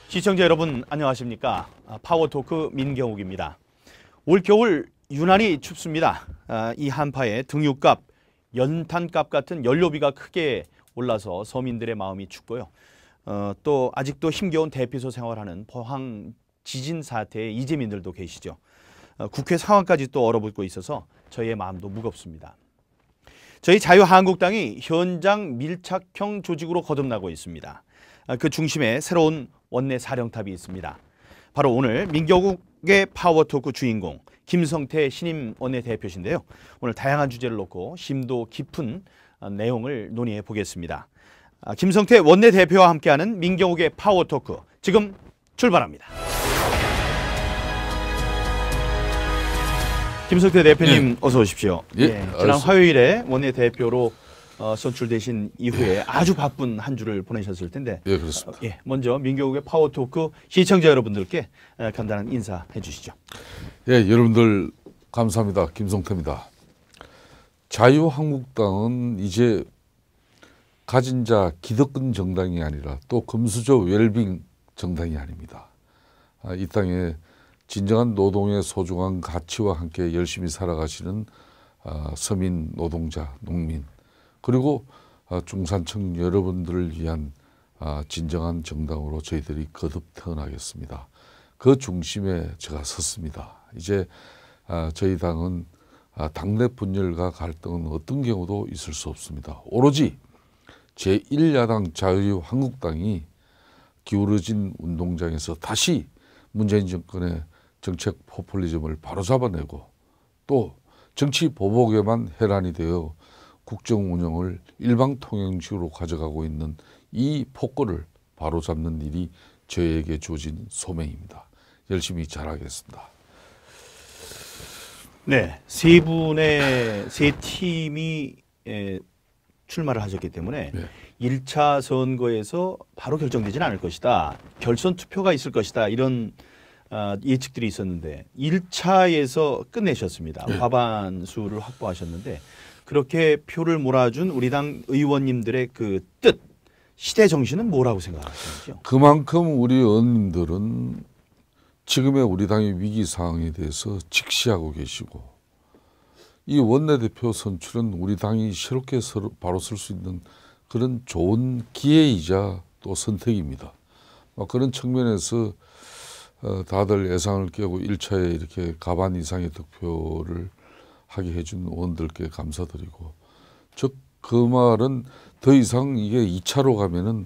시청자 여러분 안녕하십니까? 파워토크 민경욱입니다. 올겨울 유난히 춥습니다. 이 한파에 등유값, 연탄값 같은 연료비가 크게 올라서 서민들의 마음이 춥고요. 또 아직도 힘겨운 대피소 생활하는 포항 지진 사태의 이재민들도 계시죠. 국회 상황까지 또 얼어붙고 있어서 저희의 마음도 무겁습니다. 저희 자유한국당이 현장 밀착형 조직으로 거듭나고 있습니다. 그 중심에 새로운 원내 사령탑이 있습니다. 바로 오늘 민경욱의 파워토크 주인공 김성태 신임 원내대표신데요. 오늘 다양한 주제를 놓고 심도 깊은 내용을 논의해 보겠습니다. 김성태 원내대표와 함께하는 민경욱의 파워토크 지금 출발합니다. 김성태 대표님 어서 오십시오. 지난 화요일에 원내대표로 선출되신 이후에 아주 바쁜 한 주를 보내셨을 텐데 그렇습니다. 먼저 민경욱의 파워토크 시청자 여러분들께 간단한 인사해 주시죠. 여러분들 감사합니다. 김성태입니다. 자유한국당은 이제 가진 자 기득권 정당이 아니라 또 금수저 웰빙 정당이 아닙니다. 이 땅에 진정한 노동의 소중한 가치와 함께 열심히 살아가시는 서민, 노동자, 농민 그리고 중산층 여러분들을 위한 진정한 정당으로 저희들이 거듭 태어나겠습니다. 그 중심에 제가 섰습니다. 이제 저희 당은 당내 분열과 갈등은 어떤 경우도 있을 수 없습니다. 오로지 제1야당 자유한국당이 기울어진 운동장에서 다시 문재인 정권의 정책 포퓰리즘을 바로잡아내고 또 정치 보복에만 혈안이 되어 국정 운영을 일방통행식으로 가져가고 있는 이 폭거를 바로잡는 일이 저에게 주어진 소명입니다. 열심히 잘하겠습니다. 네, 세 팀이 출마를 하셨기 때문에 1차 선거에서 바로 결정되지는 않을 것이다. 결선 투표가 있을 것이다. 이런 예측들이 있었는데 1차에서 끝내셨습니다. 과반수를 확보하셨는데 그렇게 표를 몰아준 우리 당 의원님들의 그 뜻, 시대 정신은 뭐라고 생각하시는지요? 그만큼 우리 의원님들은 지금의 우리 당의 위기 상황에 대해서 직시하고 계시고 이 원내대표 선출은 우리 당이 새롭게 바로 설 수 있는 그런 좋은 기회이자 또 선택입니다. 그런 측면에서 다들 예상을 깨고 1차에 이렇게 가반 이상의 득표를 하게 해준 의원들께 감사드리고 즉 그 말은 더 이상 이게 2차로 가면은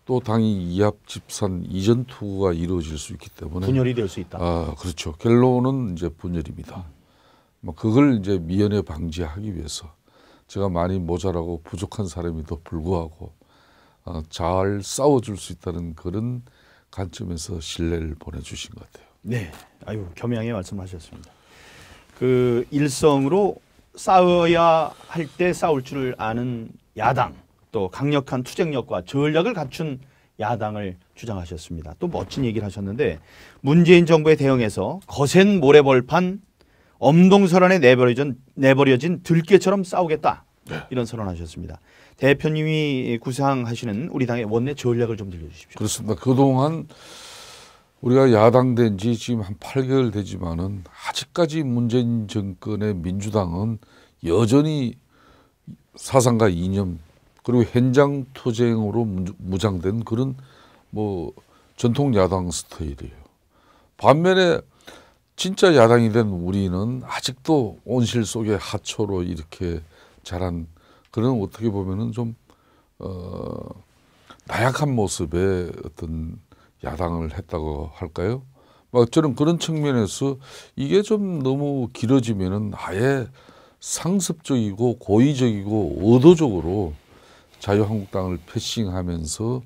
또 당이 이합집산 이전 투구가 이루어질 수 있기 때문에 분열이 될 수 있다. 그렇죠. 결론은 이제 분열입니다. 그걸 이제 미연에 방지하기 위해서 제가 많이 모자라고 부족한 사람에도 불구하고 잘 싸워줄 수 있다는 그런 관점에서 신뢰를 보내주신 것 같아요. 네, 아유 겸양의 말씀하셨습니다. 그 일성으로 싸워야 할 때 싸울 줄 아는 야당, 또 강력한 투쟁력과 전략을 갖춘 야당을 주장하셨습니다. 또 멋진 얘기를 하셨는데 문재인 정부에 대응해서 거센 모래벌판 엄동설안에 내버려진 들깨처럼 싸우겠다. 이런 선언하셨습니다. 대표님이 구상하시는 우리 당의 원내 전략을 좀 들려주십시오. 그렇습니다. 그동안 우리가 야당된 지 지금 한 8개월 되지만은 아직까지 문재인 정권의 민주당은 여전히 사상과 이념 그리고 현장 투쟁으로 무장된 그런 전통 야당 스타일이에요. 반면에 진짜 야당이 된 우리는 아직도 온실 속의 하초로 이렇게 자란 그런 어떻게 보면은 좀 나약한 모습의 어떤 야당을 했다고 할까요? 저는 그런 측면에서 이게 좀 너무 길어지면은 아예 상습적이고 고의적이고 의도적으로 자유한국당을 패싱하면서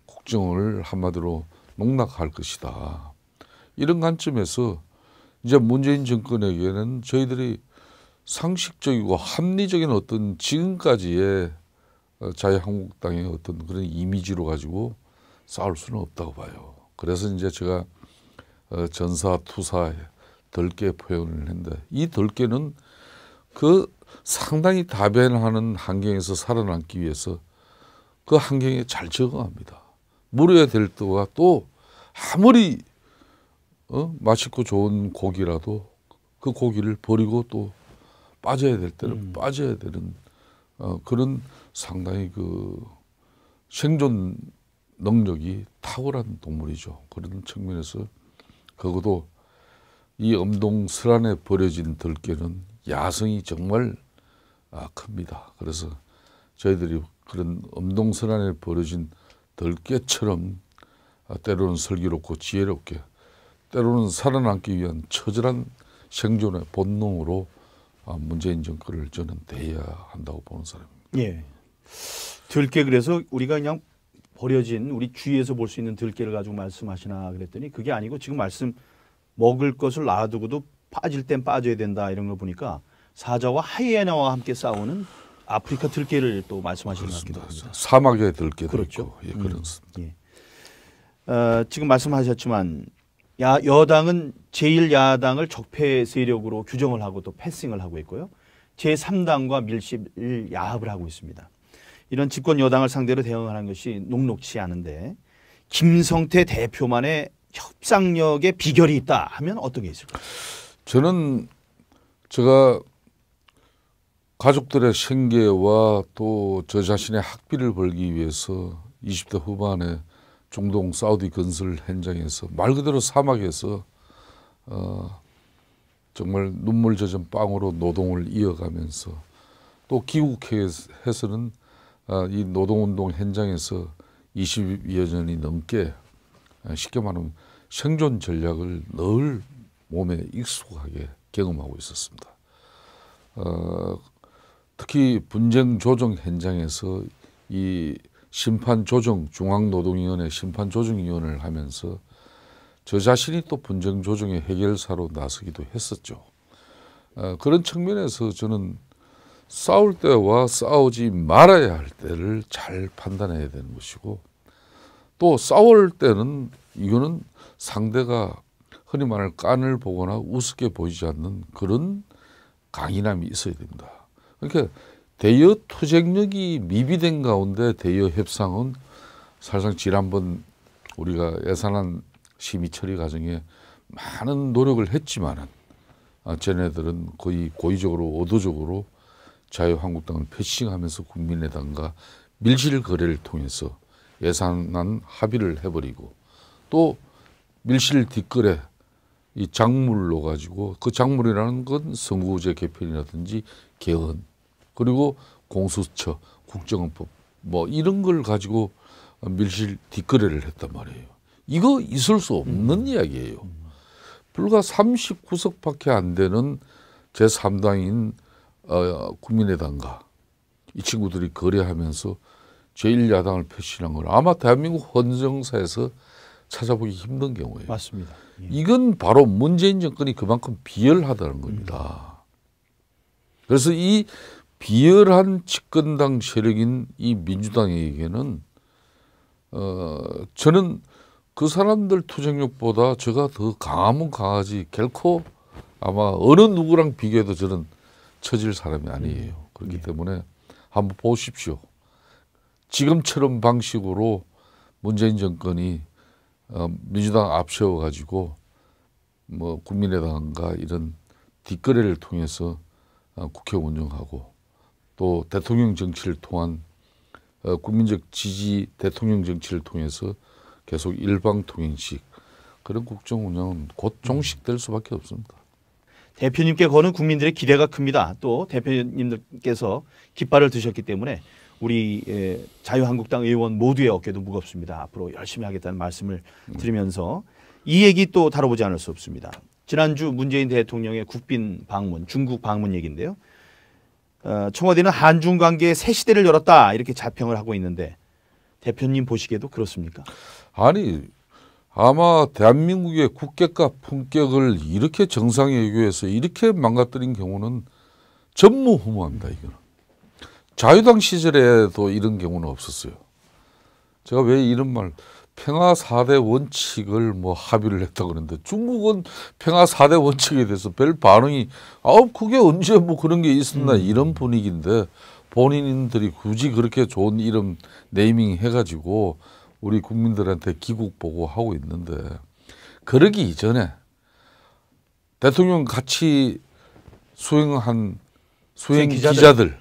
국정을 한마디로 농락할 것이다. 이런 관점에서 이제 문재인 정권에게는 저희들이 상식적이고 합리적인 어떤 지금까지의 자유한국당의 어떤 그런 이미지로 가지고 싸울 수는 없다고 봐요. 그래서 이제 제가 전사투사 덜깨 표현을 했는데 이 덜깨는 그 상당히 다변하는 환경에서 살아남기 위해서 그 환경에 잘 적응합니다. 물어야 될 때와 또 아무리 맛있고 좋은 고기라도 그 고기를 버리고 또 빠져야 될 때는 빠져야 되는 그런 상당히 그 생존 능력이 탁월한 동물이죠. 그런 측면에서 적어도 이 엄동설안에 버려진 들깨는 야성이 정말 큽니다. 그래서 저희들이 그런 엄동설안에 버려진 들깨처럼 때로는 슬기롭고 지혜롭게 때로는 살아남기 위한 처절한 생존의 본능으로 문재인 정권을 저는 대해야 한다고 보는 사람입니다. 예. 들깨 그래서 우리가 그냥 버려진 우리 주위에서 볼 수 있는 들깨를 가지고 말씀하시나 그랬더니 그게 아니고 지금 말씀 먹을 것을 놔두고도 빠질 땐 빠져야 된다 이런 걸 보니까 사자와 하이에나와 함께 싸우는 아프리카 들깨를 또 말씀하시는 것 같기도 합니다. 사막의 들깨도 그렇죠. 있고 예, 그렇습니다. 예. 지금 말씀하셨지만 여당은 제1야당을 적폐 세력으로 규정을 하고 또 패싱을 하고 있고요. 제3당과 밀실 야합을 하고 있습니다. 이런 집권 여당을 상대로 대응하는 것이 녹록치 않은데 김성태 대표만의 협상력의 비결이 있다 하면 어떤 게 있을까요? 저는 제가 가족들의 생계와 또 저 자신의 학비를 벌기 위해서 20대 후반에 중동 사우디 건설 현장에서 말 그대로 사막에서 정말 눈물 젖은 빵으로 노동을 이어가면서 또 귀국해서는 이 노동운동 현장에서 20여 년이 넘게 쉽게 말하면 생존 전략을 늘 몸에 익숙하게 경험하고 있었습니다. 특히 분쟁 조정 현장에서 이 중앙노동위원회 심판조정위원회를 하면서 저 자신이 또 분쟁 조정의 해결사로 나서기도 했었죠. 그런 측면에서 저는 싸울 때와 싸우지 말아야 할 때를 잘 판단해야 되는 것이고 또 싸울 때는 이거는 상대가 흔히 말하는 깐을 보거나 우습게 보이지 않는 그런 강인함이 있어야 됩니다. 그러니까 대여 투쟁력이 미비된 가운데 대여 협상은 사실상 지난번 우리가 예산안 심의 처리 과정에 많은 노력을 했지만은 쟤네들은 거의 고의적으로 의도적으로 자유한국당을 패싱하면서 국민의당과 밀실 거래를 통해서 예산안 합의를 해버리고 또 밀실 뒷거래 이 작물로 가지고 그 작물이라는 건 선거제 개편이라든지 개헌 그리고 공수처 국정원법 뭐 이런 걸 가지고 밀실 뒷거래를 했단 말이에요. 이거 있을 수 없는 이야기예요. 불과 39석밖에 안 되는 제3당인 국민의당과 이 친구들이 거래하면서 제1야당을 패싱한 걸 아마 대한민국 헌정사에서 찾아보기 힘든 경우예요. 맞습니다. 예. 이건 바로 문재인 정권이 그만큼 비열하다는 겁니다. 그래서 이 비열한 집권당 세력인 이 민주당에게는 저는 그 사람들 투쟁력보다 제가 더 강하면 강하지 결코 아마 어느 누구랑 비교해도 저는 처질 사람이 아니에요. 그렇기 때문에 한번 보십시오. 지금처럼 방식으로 문재인 정권이 민주당 앞세워 가지고 뭐 국민의당과 이런 뒷거래를 통해서 국회 운영하고 또 대통령 정치를 통한 국민적 지지 대통령 정치를 통해서 계속 일방통행식 그런 국정 운영은 곧 종식될 수밖에 없습니다. 대표님께 거는 국민들의 기대가 큽니다. 또 대표님들께서 깃발을 드셨기 때문에 우리 자유한국당 의원 모두의 어깨도 무겁습니다. 앞으로 열심히 하겠다는 말씀을 드리면서 이 얘기 또 다뤄보지 않을 수 없습니다. 지난주 문재인 대통령의 국빈 방문, 중국 방문 얘기인데요. 청와대는 한중 관계의 새 시대를 열었다 이렇게 자평을 하고 있는데 대표님 보시기에도 그렇습니까? 아니 아마 대한민국의 국격과 품격을 이렇게 정상에 외교해서 이렇게 망가뜨린 경우는 전무후무합니다. 이거는 자유당 시절에도 이런 경우는 없었어요. 제가 왜 이런 말 평화 4대 원칙을 뭐 합의를 했다고 그러는데 중국은 평화 4대 원칙에 대해서 별 반응이 그게 언제 뭐 그런 게 있었나 이런 분위기인데 본인들이 굳이 그렇게 좋은 이름 네이밍 해가지고 우리 국민들한테 귀국 보고하고 있는데 그러기 이전에 대통령 같이 수행 기자들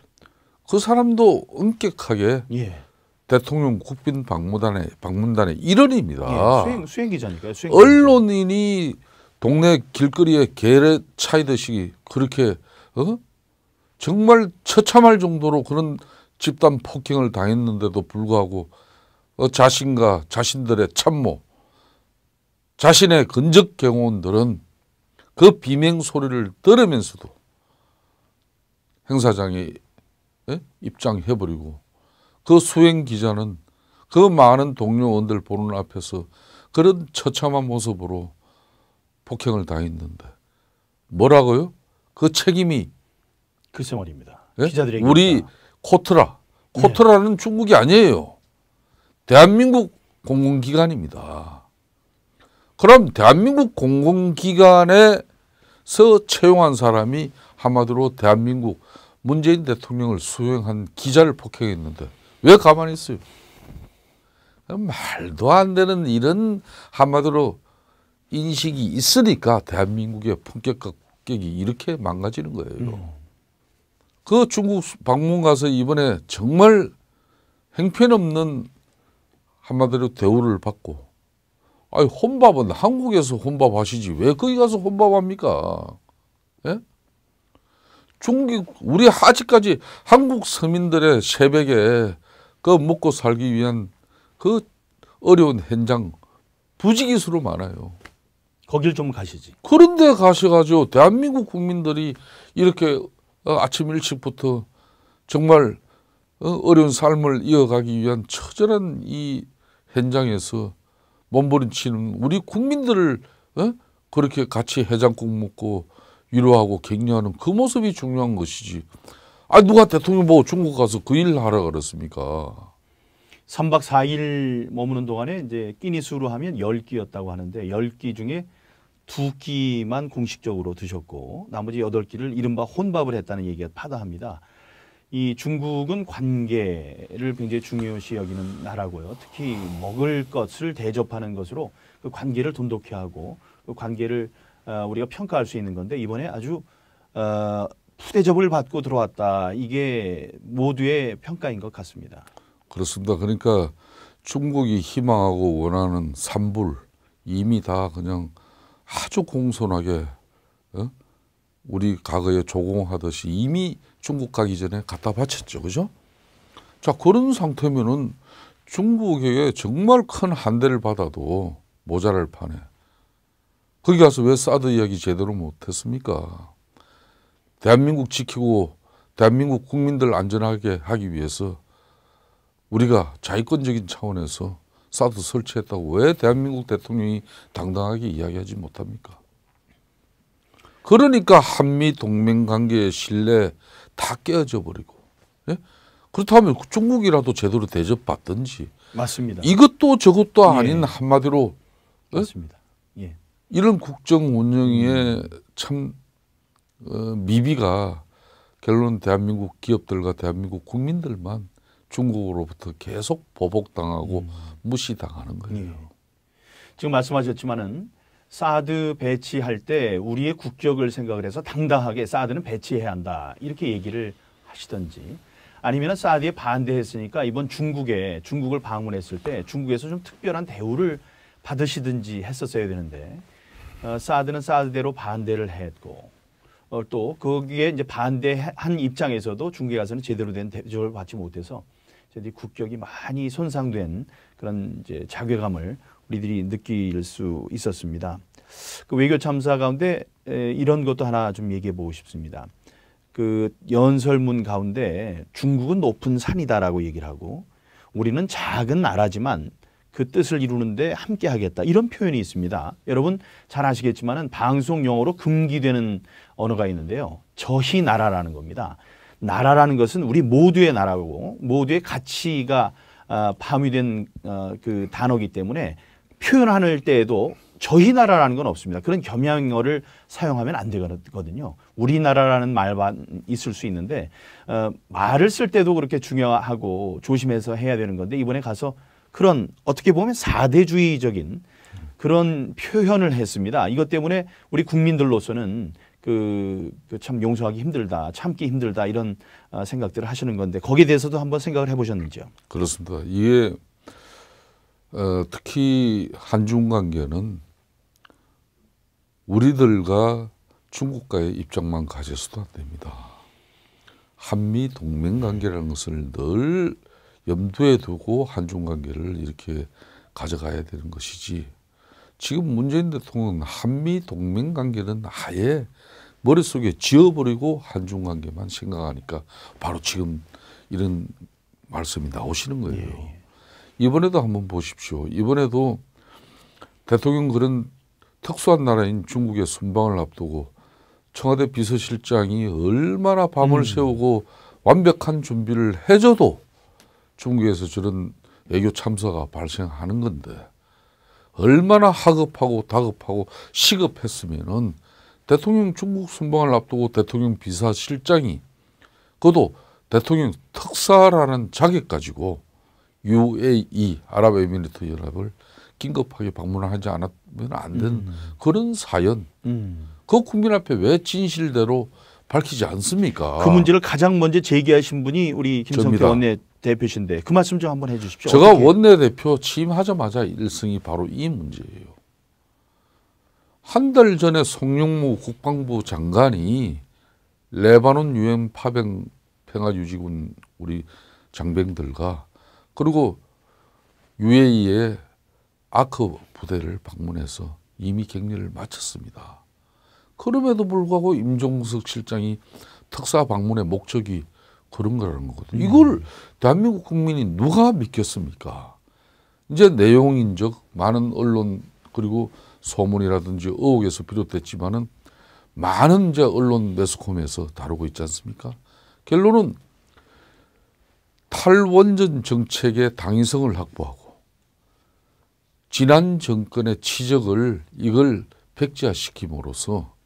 그 사람도 엄격하게 예. 대통령 국빈 방문단의 일원입니다. 예. 수행 기자니까요. 언론인이 동네 길거리에 개를 차이듯이 그렇게 정말 처참할 정도로 그런 집단 폭행을 당했는데도 불구하고 자신과 자신들의 참모, 자신의 근적 경호원들은 그 비명 소리를 들으면서도 행사장에 입장해버리고 그 수행 기자는 그 많은 동료원들 보는 앞에서 그런 처참한 모습으로 폭행을 당했는데 뭐라고요? 그 책임이 글쎄 말입니다. 예? 기자들에게 우리 코트라는 중국이 아니에요. 대한민국 공공기관입니다. 그럼 대한민국 공공기관에서 채용한 사람이 한마디로 대한민국 문재인 대통령을 수행한 기자를 폭행했는데 왜 가만히 있어요? 말도 안 되는 이런 한마디로 인식이 있으니까 대한민국의 품격과 국격이 이렇게 망가지는 거예요. 그 중국 방문 가서 이번에 정말 형편없는 한마디로 대우를 받고 아니 혼밥은 한국에서 혼밥 하시지 왜 거기 가서 혼밥합니까? 예? 중국 우리 아직까지 한국 서민들의 새벽에 그 먹고 살기 위한 그 어려운 현장 부지기수로 많아요. 거길 좀 가시지. 그런데 가셔가지고 대한민국 국민들이 이렇게 아침 일찍부터 정말 어려운 삶을 이어가기 위한 처절한 이 현장에서 몸부림치는 우리 국민들을 그렇게 같이 해장국 먹고 위로하고 격려하는 그 모습이 중요한 것이지. 아 누가 대통령 보고 중국 가서 그 일 하라 그랬습니까? 3박 4일 머무는 동안에 이제 끼니 수로 하면 10끼였다고 하는데 10끼 중에 2끼만 공식적으로 드셨고 나머지 8끼를 이른바 혼밥을 했다는 얘기가 파다합니다. 이 중국은 관계를 굉장히 중요시 여기는 나라고요. 특히 먹을 것을 대접하는 것으로 그 관계를 돈독히 하고 그 관계를 우리가 평가할 수 있는 건데 이번에 아주 푸대접을 받고 들어왔다. 이게 모두의 평가인 것 같습니다. 그렇습니다. 그러니까 중국이 희망하고 원하는 산불 이미 다 그냥 아주 공손하게 우리 과거에 조공하듯이 이미 중국 가기 전에 갖다 바쳤죠. 그죠? 자, 그런 상태면은 중국에게 정말 큰 한대를 받아도 모자랄 판에 거기 가서 왜 사드 이야기 제대로 못했습니까? 대한민국 지키고 대한민국 국민들 안전하게 하기 위해서 우리가 자위권적인 차원에서 사드 설치했다고 왜 대한민국 대통령이 당당하게 이야기하지 못합니까? 그러니까 한미 동맹 관계의 신뢰 다 깨어져 버리고 그렇다면 중국이라도 제대로 대접받든지 맞습니다. 이것도 저것도 아닌 한마디로 맞습니다. 예. 이런 국정 운영의 참 미비가 결론 대한민국 기업들과 대한민국 국민들만 중국으로부터 계속 보복당하고 무시당하는 거예요. 예. 지금 말씀하셨지만은 사드 배치할 때 우리의 국격을 생각을 해서 당당하게 사드는 배치해야 한다. 이렇게 얘기를 하시든지 아니면 사드에 반대했으니까 이번 중국을 방문했을 때 중국에서 좀 특별한 대우를 받으시든지 했었어야 되는데 사드는 사드대로 반대를 했고 또 거기에 이제 반대한 입장에서도 중국에 가서는 제대로 된 대접을 받지 못해서 저희 국격이 많이 손상된 그런 이제 자괴감을 우리들이 느낄 수 있었습니다. 그 외교 참사 가운데 이런 것도 하나 좀 얘기해 보고 싶습니다. 그 연설문 가운데 중국은 높은 산이다라고 얘기를 하고 우리는 작은 나라지만 그 뜻을 이루는데 함께 하겠다. 이런 표현이 있습니다. 여러분 잘 아시겠지만은 방송 용어로 금기되는 언어가 있는데요. 저희 나라라는 겁니다. 나라라는 것은 우리 모두의 나라고 모두의 가치가 함유된 그 단어이기 때문에 표현할 때에도 저희 나라라는 건 없습니다. 그런 겸양어를 사용하면 안 되거든요. 우리나라라는 말만 있을 수 있는데 말을 쓸 때도 그렇게 중요하고 조심해서 해야 되는 건데 이번에 가서 그런 어떻게 보면 사대주의적인 그런 표현을 했습니다. 이것 때문에 우리 국민들로서는 참 용서하기 힘들다, 참기 힘들다 이런 생각들을 하시는 건데 거기에 대해서도 한번 생각을 해보셨는지요? 그렇습니다. 이게 특히 한중 관계는 우리들과 중국과의 입장만 가져서도 안 됩니다. 한미 동맹 관계라는 것을 늘 염두에 두고 한중 관계를 이렇게 가져가야 되는 것이지. 지금 문재인 대통령은 한미 동맹 관계는 아예 머릿속에 지워버리고 한중 관계만 생각하니까 바로 지금 이런 말씀이 나오시는 거예요. 예. 이번에도 한번 보십시오. 이번에도 대통령 그런 특수한 나라인 중국의 순방을 앞두고 청와대 비서실장이 얼마나 밤을 새우고 완벽한 준비를 해줘도 중국에서 저런 외교 참사가 발생하는 건데 얼마나 하급하고 다급하고 시급했으면은 대통령 중국 순방을 앞두고 대통령 비서실장이 그것도 대통령 특사라는 자격 가지고 UAE 아랍에미리트 연합을 긴급하게 방문하지 않으면 안 되는 그런 사연. 그 국민 앞에 왜 진실대로 밝히지 않습니까? 그 문제를 가장 먼저 제기하신 분이 우리 김성태 접니다. 원내대표신데 그 말씀 좀 한번 해주십시오. 제가 어떻게? 원내대표 취임하자마자 일성이 바로 이 문제예요. 한 달 전에 송영무 국방부 장관이 레바논 유엔 파병 평화유지군 우리 장병들과 그리고 UAE의 아크 부대를 방문해서 이미 격리를 마쳤습니다. 그럼에도 불구하고 임종석 실장이 특사 방문의 목적이 그런 거라는 거거든요. 이걸 대한민국 국민이 누가 믿겠습니까? 이제 내용인적 많은 언론 그리고 소문이라든지 의혹에서 비롯됐지만은 많은 이제 언론 매스컴에서 다루고 있지 않습니까? 결론은 탈원전 정책의 당위성을 확보하고 지난 정권의 치적을 이걸 백지화시킴으로써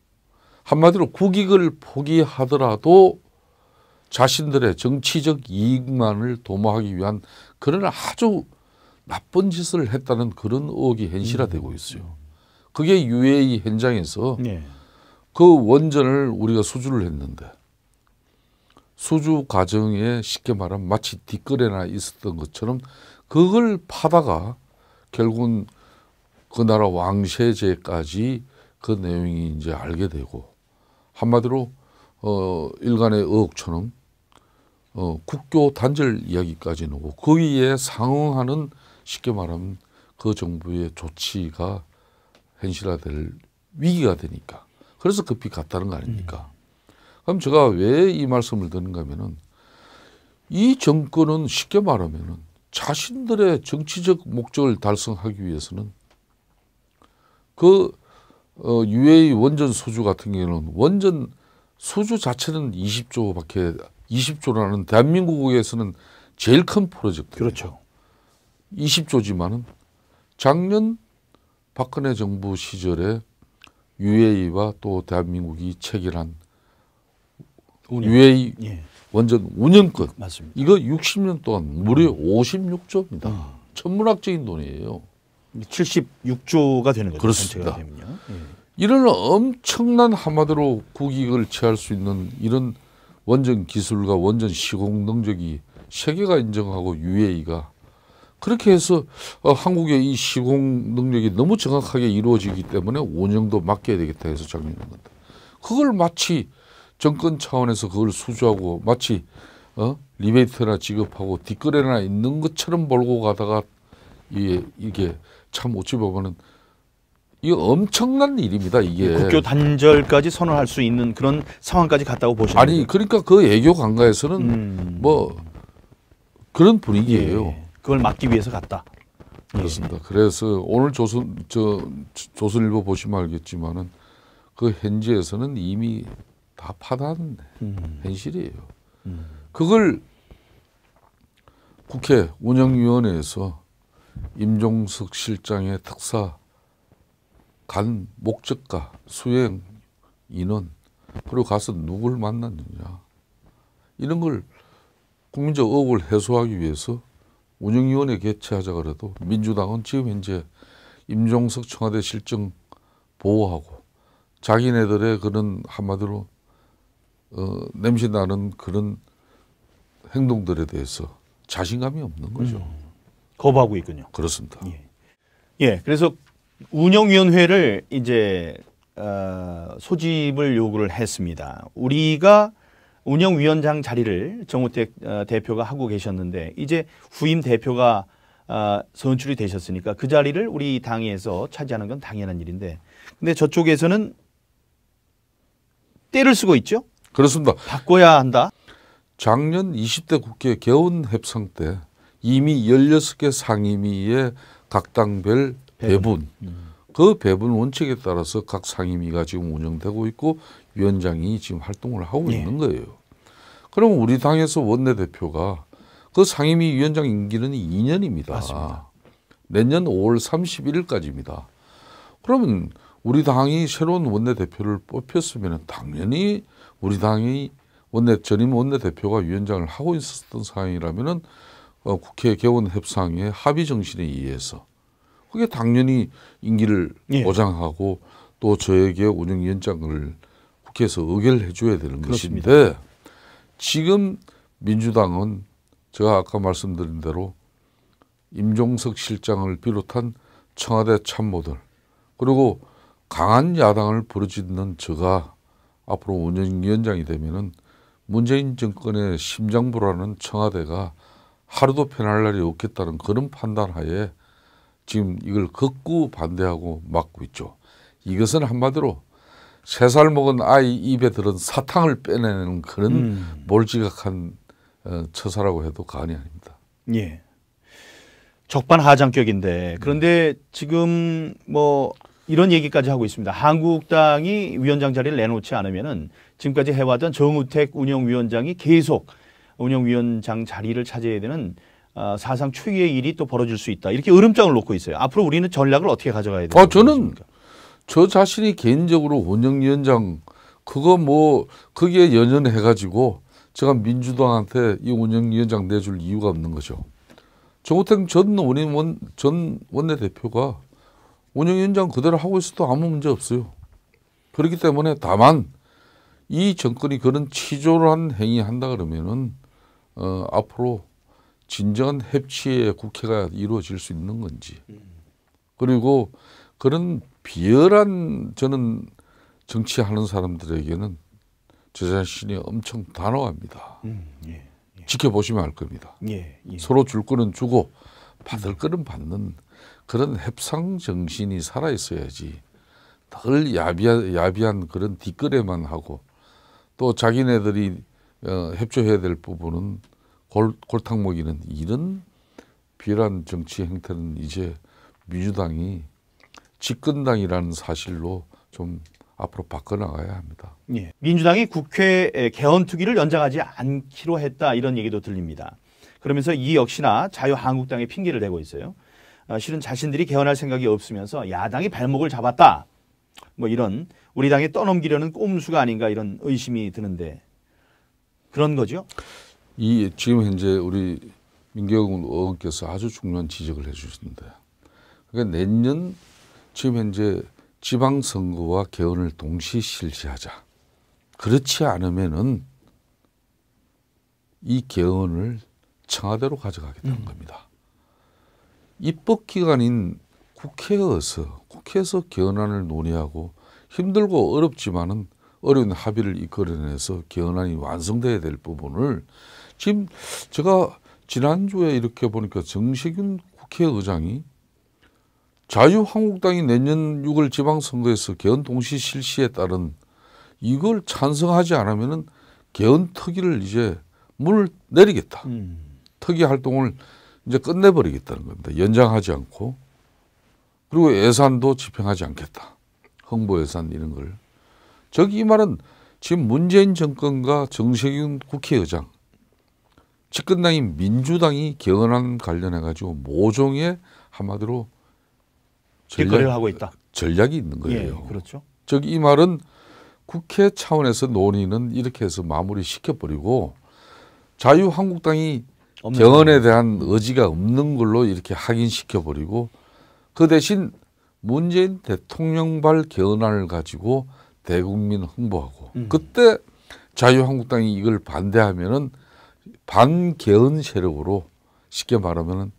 한마디로 국익을 포기하더라도 자신들의 정치적 이익만을 도모하기 위한 그런 아주 나쁜 짓을 했다는 그런 의혹이 현실화되고 있어요. 그게 UAE 현장에서 네. 그 원전을 우리가 수주를 했는데 수주 과정에 쉽게 말하면 마치 뒷거래나 있었던 것처럼 그걸 파다가 결국은 그 나라 왕세제까지 그 내용이 이제 알게 되고 한마디로 일간의 의혹처럼 국교 단절 이야기까지 나오고 거기에 상응하는 쉽게 말하면 그 정부의 조치가 현실화될 위기가 되니까 그래서 급히 갔다는 거 아닙니까? 그럼 제가 왜 이 말씀을 드는가 하면은 이 정권은 쉽게 말하면은 자신들의 정치적 목적을 달성하기 위해서는 그 UAE 원전 수주 같은 경우는 원전 수주 자체는 20조라는 대한민국에서는 제일 큰 프로젝트. 그렇죠. 20조지만은 작년 박근혜 정부 시절에 UAE와 또 대한민국이 체결한 UAE 예. 원전 운영권 맞습니다. 이거 60년 동안 무려 56조입니다. 천문학적인 돈이에요. 76조가 되는 거죠. 그렇습니다. 전체가 되면요. 예. 이런 엄청난 한마디로 국익을 취할 수 있는 이런 원전 기술과 원전 시공 능력이 세계가 인정하고 UAE가 그렇게 해서 한국의 이 시공 능력이 너무 정확하게 이루어지기 때문에 운영도 맡겨야 되겠다 해서 작년에 건데 그걸 마치 정권 차원에서 그걸 수주하고 마치 리베이트나 지급하고 뒷거래나 있는 것처럼 몰고 가다가 이게 참 어찌 보면은 이게 엄청난 일입니다. 이게 국교 단절까지 선언할 수 있는 그런 상황까지 갔다고 보시는 아니 거죠? 그러니까 그 애교 관가에서는 뭐 그런 분위기예요. 예. 그걸 막기 위해서 갔다. 그렇습니다. 그래서 오늘 조선일보 보시면 알겠지만은 그 현지에서는 이미 다 파단 현실이에요. 그걸 국회 운영위원회에서 임종석 실장의 특사 간 목적과 수행 인원 그리고 가서 누굴 만났느냐 이런 걸 국민적 의혹을 해소하기 위해서 운영위원회 개최하자 그래도 민주당은 지금 현재 임종석 청와대 실정 보호하고 자기네들의 그런 한마디로 냄새 나는 그런 행동들에 대해서 자신감이 없는 거죠. 거부하고 있군요. 그렇습니다. 예, 그래서 운영위원회를 이제 소집을 요구를 했습니다. 우리가 운영위원장 자리를 정우택 대표가 하고 계셨는데 이제 후임 대표가 선출이 되셨으니까 그 자리를 우리 당에서 차지하는 건 당연한 일인데 근데 저쪽에서는 때를 쓰고 있죠? 그렇습니다. 바꿔야 한다. 작년 20대 국회 개원 협상 때 이미 16개 상임위의 각 당별 배분, 그 배분 원칙에 따라서 각 상임위가 지금 운영되고 있고 위원장이 지금 활동을 하고 있는 거예요. 그럼 우리 당에서 원내대표가 그 상임위 위원장 임기는 2년입니다. 맞습니다. 내년 5월 31일까지입니다. 그러면 우리 당이 새로운 원내대표를 뽑혔으면 당연히 우리 당이 전임 원내대표가 위원장을 하고 있었던 상황이라면은 국회 개원 협상의 합의 정신에 의해서 그게 당연히 임기를 보장하고 또 저에게 운영위원장을 국회에서 의결해 줘야 되는 그렇습니다. 것인데 지금 민주당은 제가 아까 말씀드린 대로 임종석 실장을 비롯한 청와대 참모들 그리고 강한 야당을 부르짖는 제가 앞으로 운영위원장이 되면은 문재인 정권의 심장부라는 청와대가 하루도 편할 날이 없겠다는 그런 판단하에 지금 이걸 극구 반대하고 막고 있죠. 이것은 한마디로 3살 먹은 아이 입에 들은 사탕을 빼내는 그런 몰지각한 처사라고 해도 과언이 아닙니다. 예. 적반하장격인데 그런데 지금 뭐 이런 얘기까지 하고 있습니다. 한국당이 위원장 자리를 내놓지 않으면은 지금까지 해왔던 정우택 운영위원장이 계속 운영위원장 자리를 차지해야 되는 사상 초유의 일이 또 벌어질 수 있다. 이렇게 으름장을 놓고 있어요. 앞으로 우리는 전략을 어떻게 가져가야 돼요? 저는 저 자신이 개인적으로 운영위원장 그거 뭐 거기에 연연해가지고 제가 민주당한테 이 운영위원장 내줄 이유가 없는 거죠. 정우택 전 원내대표가 운영위원장 그대로 하고 있어도 아무 문제 없어요. 그렇기 때문에 다만 이 정권이 그런 치졸한 행위 한다 그러면은 앞으로 진정한 협치의 국회가 이루어질 수 있는 건지 그리고 그런 비열한 저는 정치하는 사람들에게는 저 자신이 엄청 단호합니다. 지켜보시면 알 겁니다. 서로 줄 거는 주고 받을 거는 받는 그런 협상 정신이 살아 있어야지 덜 야비한 그런 뒷거래만 하고 또 자기네들이 협조해야 될 부분은 골탕 먹이는 이런 비열한 정치 행태는 이제 민주당이 집권당이라는 사실로 좀 앞으로 바꿔나가야 합니다. 민주당이 국회 개헌특위를 연장하지 않기로 했다 이런 얘기도 들립니다. 그러면서 이 역시나 자유한국당의 핑계를 대고 있어요. 실은 자신들이 개헌할 생각이 없으면서 야당이 발목을 잡았다. 뭐 이런 우리 당에 떠넘기려는 꼼수가 아닌가 이런 의심이 드는데 그런 거죠? 지금 현재 우리 민경훈 의원께서 아주 중요한 지적을 해주셨는데 그러니까 내년 지금 현재 지방선거와 개헌을 동시 실시하자. 그렇지 않으면은 이 개헌을 청와대로 가져가겠다는 겁니다. 입법기관인 국회에서 개헌안을 논의하고 힘들고 어렵지만은 어려운 합의를 이끌어내서 개헌안이 완성돼야 될 부분을 지금 제가 지난주에 이렇게 보니까 정세균 국회의장이 자유한국당이 내년 6월 지방선거에서 개헌 동시 실시에 따른 이걸 찬성하지 않으면은 개헌 특위를 이제 문을 내리겠다. 특위 활동을 이제 끝내버리겠다는 겁니다. 연장하지 않고 그리고 예산도 집행하지 않겠다. 홍보 예산 이런 걸. 저기 이 말은 지금 문재인 정권과 정세균 국회의장 집권당인 민주당이 개헌안 관련해 가지고 모종의 한마디로 뒷거래를 하고 있다. 전략이 있는 거예요. 그렇죠. 즉 이 말은 국회 차원에서 논의는 이렇게 해서 마무리 시켜버리고 자유한국당이 개헌에 대한 의지가 없는 걸로 이렇게 확인시켜버리고 그 대신 문재인 대통령발 개헌안을 가지고 대국민 홍보하고 그때 자유한국당이 이걸 반대하면은 반개헌 세력으로 쉽게 말하면은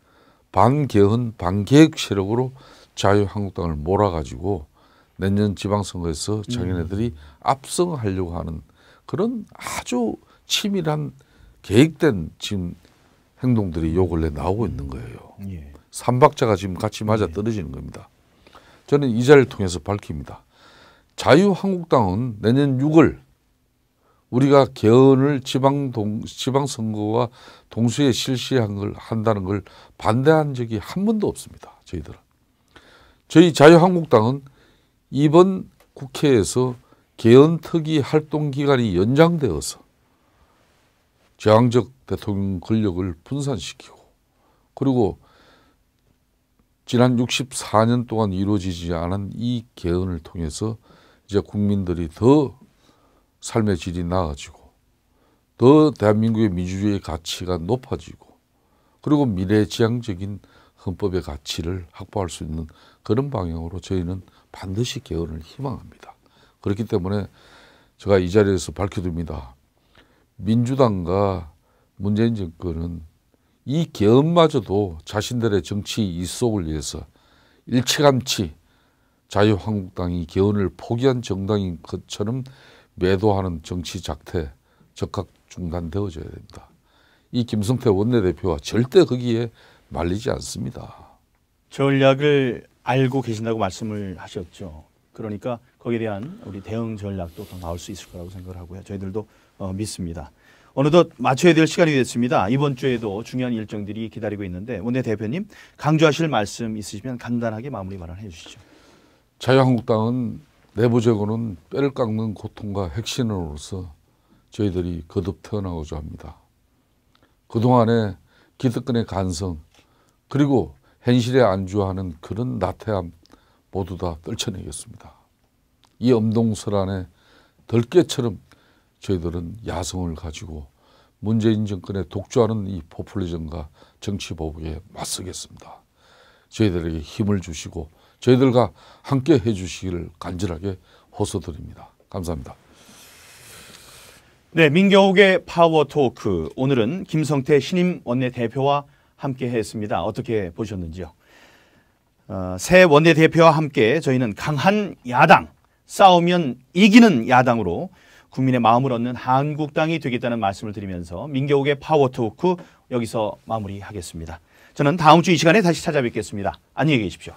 반개헌 반개혁 세력으로 자유한국당을 몰아가지고 내년 지방선거에서 자기네들이 압승하려고 하는 그런 아주 치밀한 계획된 지금 행동들이 요 근래 나오고 있는 거예요. 예. 삼박자가 지금 같이 맞아 떨어지는 겁니다. 저는 이 자리를 통해서 밝힙니다. 자유한국당은 내년 6월 우리가 개헌을 지방선거와 동시에 한다는 걸 반대한 적이 한 번도 없습니다. 저희들은. 저희 자유한국당은 이번 국회에서 개헌특위 활동 기간이 연장되어서 제왕적 대통령 권력을 분산시키고 그리고 지난 64년 동안 이루어지지 않은 이 개헌을 통해서 이제 국민들이 더 삶의 질이 나아지고 더 대한민국의 민주주의의 가치가 높아지고 그리고 미래지향적인 헌법의 가치를 확보할 수 있는 그런 방향으로 저희는 반드시 개헌을 희망합니다. 그렇기 때문에 제가 이 자리에서 밝혀둡니다. 민주당과 문재인 정권은 이 개헌마저도 자신들의 정치 이속을 위해서 일찌감치 자유한국당이 개헌을 포기한 정당인 것처럼 매도하는 정치 작태 적극 중단되어져야 됩니다. 이 김성태 원내대표와 절대 거기에 말리지 않습니다. 전략을 알고 계신다고 말씀을 하셨죠. 그러니까 거기에 대한 우리 대응 전략도 더 나올 수 있을 거라고 생각을 하고요. 저희들도 믿습니다. 어느덧 맞춰야 될 시간이 됐습니다. 이번 주에도 중요한 일정들이 기다리고 있는데 원내대표님 강조하실 말씀 있으시면 간단하게 마무리 발언해 주시죠. 자유한국당은 내부적으로는 뼈를 깎는 고통과 핵심으로서 저희들이 거듭 태어나고자 합니다. 그동안의 기득권의 간성 그리고 현실에 안주하는 그런 나태함 모두 다 떨쳐내겠습니다. 이 엄동설안의 덜깨처럼 저희들은 야성을 가지고 문재인 정권의 독주하는 이 포퓰리즘과 정치보복에 맞서겠습니다. 저희들에게 힘을 주시고 저희들과 함께 해주시기를 간절하게 호소드립니다. 감사합니다. 네, 민경욱의 파워토크 오늘은 김성태 신임 원내대표와 함께 했습니다. 어떻게 보셨는지요? 새 원내대표와 함께 저희는 강한 야당, 싸우면 이기는 야당으로 국민의 마음을 얻는 한국당이 되겠다는 말씀을 드리면서 민경욱의 파워토크 여기서 마무리하겠습니다. 저는 다음 주 이 시간에 다시 찾아뵙겠습니다. 안녕히 계십시오.